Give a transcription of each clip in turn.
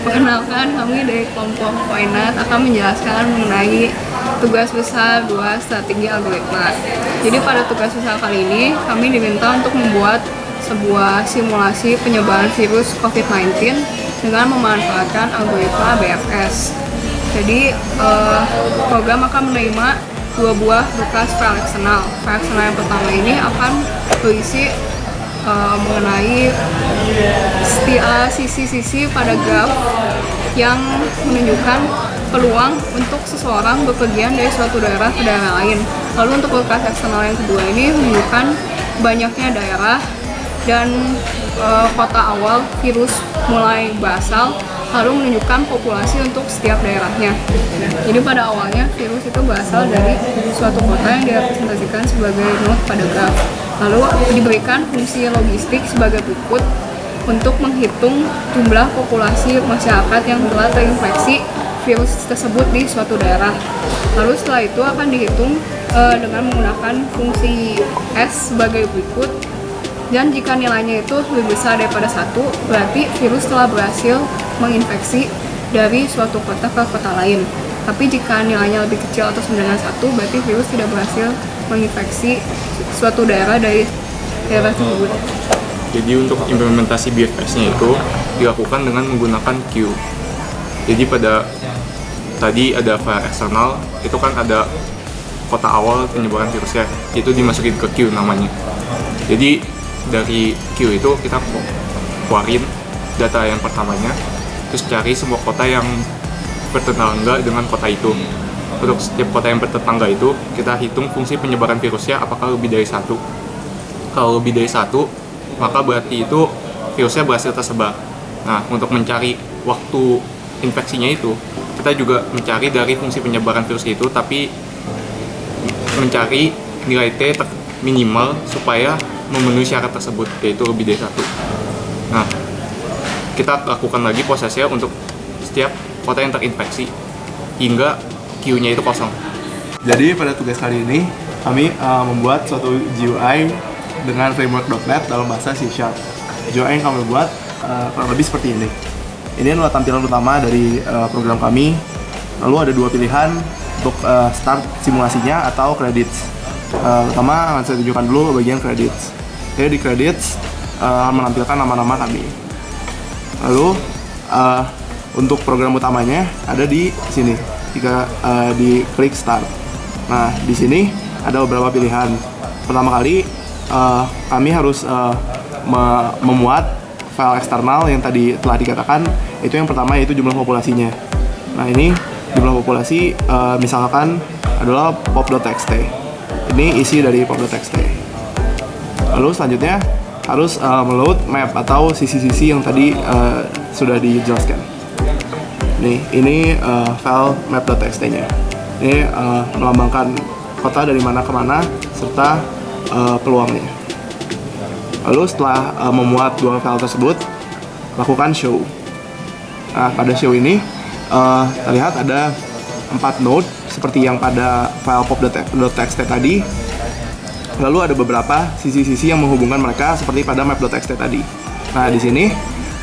Perkenalkan, kami dari kelompok Koinat akan menjelaskan mengenai tugas besar 2 strategi algoritma. Jadi pada tugas besar kali ini, kami diminta untuk membuat sebuah simulasi penyebaran virus COVID-19 dengan memanfaatkan algoritma BFS. Jadi program akan menerima 2 buah bekas file eksternal. File eksternal yang pertama ini akan berisi mengenai sisi-sisi pada graf yang menunjukkan peluang untuk seseorang bepergian dari suatu daerah ke daerah lain. Lalu untuk bekas eksternal yang kedua ini menunjukkan banyaknya daerah dan kota awal virus mulai berasal, lalu menunjukkan populasi untuk setiap daerahnya. Jadi pada awalnya virus itu berasal dari suatu kota yang direpresentasikan sebagai node pada graf. Lalu diberikan fungsi logistik sebagai berikut untuk menghitung jumlah populasi masyarakat yang telah terinfeksi virus tersebut di suatu daerah. Lalu setelah itu akan dihitung dengan menggunakan fungsi S sebagai berikut. Dan jika nilainya itu lebih besar daripada 1, berarti virus telah berhasil menginfeksi dari suatu kota ke kota lain. Tapi jika nilainya lebih kecil atau sama dengan 1, berarti virus tidak berhasil menginfeksi suatu daerah dari daerah tersebut. Jadi untuk implementasi BFS-nya itu dilakukan dengan menggunakan queue. Jadi pada tadi ada file eksternal, itu kan ada kota awal penyebaran virusnya, itu dimasukin ke queue namanya. Jadi dari queue itu kita keluarin data yang pertamanya, terus cari semua kota yang bertetangga dengan kota itu. Untuk setiap kota yang bertetangga itu, kita hitung fungsi penyebaran virusnya apakah lebih dari 1. Kalau lebih dari 1, maka berarti itu virusnya berhasil tersebar. Nah, untuk mencari waktu infeksinya itu, kita juga mencari dari fungsi penyebaran virus itu, tapi mencari nilai T minimal supaya memenuhi syarat tersebut, yaitu lebih dari 1. Nah, kita lakukan lagi prosesnya untuk setiap kota yang terinfeksi hingga queue-nya itu kosong. Jadi pada tugas kali ini kami membuat suatu GUI dengan framework.NET dalam bahasa C#. GUI yang kami buat kurang lebih seperti ini. Ini adalah tampilan utama dari program kami. Lalu ada 2 pilihan untuk start simulasinya atau credits. Pertama akan saya tunjukkan dulu bagian credits. Jadi di credits menampilkan nama-nama kami. Lalu untuk program utamanya ada di sini. Jika diklik start. Nah, di sini ada beberapa pilihan. Pertama kali kami harus memuat file eksternal yang tadi telah dikatakan. Itu yang pertama, yaitu jumlah populasinya. Nah, ini jumlah populasi misalkan adalah pop.txt. Ini isi dari pop.txt. Lalu selanjutnya harus meload map atau sisi-sisi yang tadi sudah dijelaskan. Ini file map.txt-nya. Ini melambangkan kota dari mana ke mana serta peluangnya. Lalu setelah memuat 2 file tersebut, lakukan show. Nah, pada show ini terlihat ada 4 node seperti yang pada file pop.txt tadi. Lalu ada beberapa sisi-sisi yang menghubungkan mereka seperti pada map.txt tadi. Nah, di sini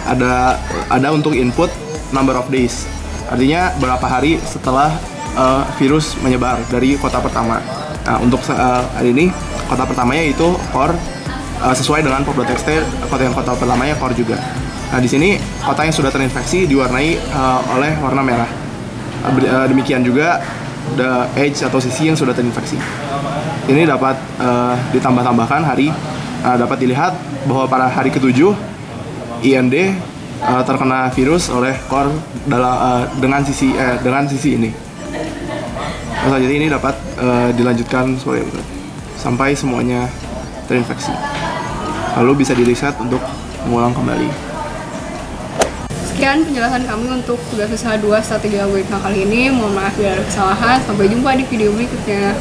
ada untuk input number of days, artinya berapa hari setelah virus menyebar dari kota pertama. Nah, untuk hari ini kota pertamanya itu core sesuai dengan pop.txt, kota pertamanya core juga. Nah, di sini kota yang sudah terinfeksi diwarnai oleh warna merah. Demikian juga the edge atau sisi yang sudah terinfeksi. Ini dapat ditambah-tambahkan hari. Dapat dilihat bahwa pada hari ke-7 IND terkena virus oleh core dengan sisi ini. Selanjutnya ini dapat dilanjutkan sampai semuanya terinfeksi. Lalu bisa di reset untuk mengulang kembali. Sekian penjelasan kami untuk tugas besar 2 strategi algoritma kali ini. Mohon maaf bila ada kesalahan. Sampai jumpa di video berikutnya.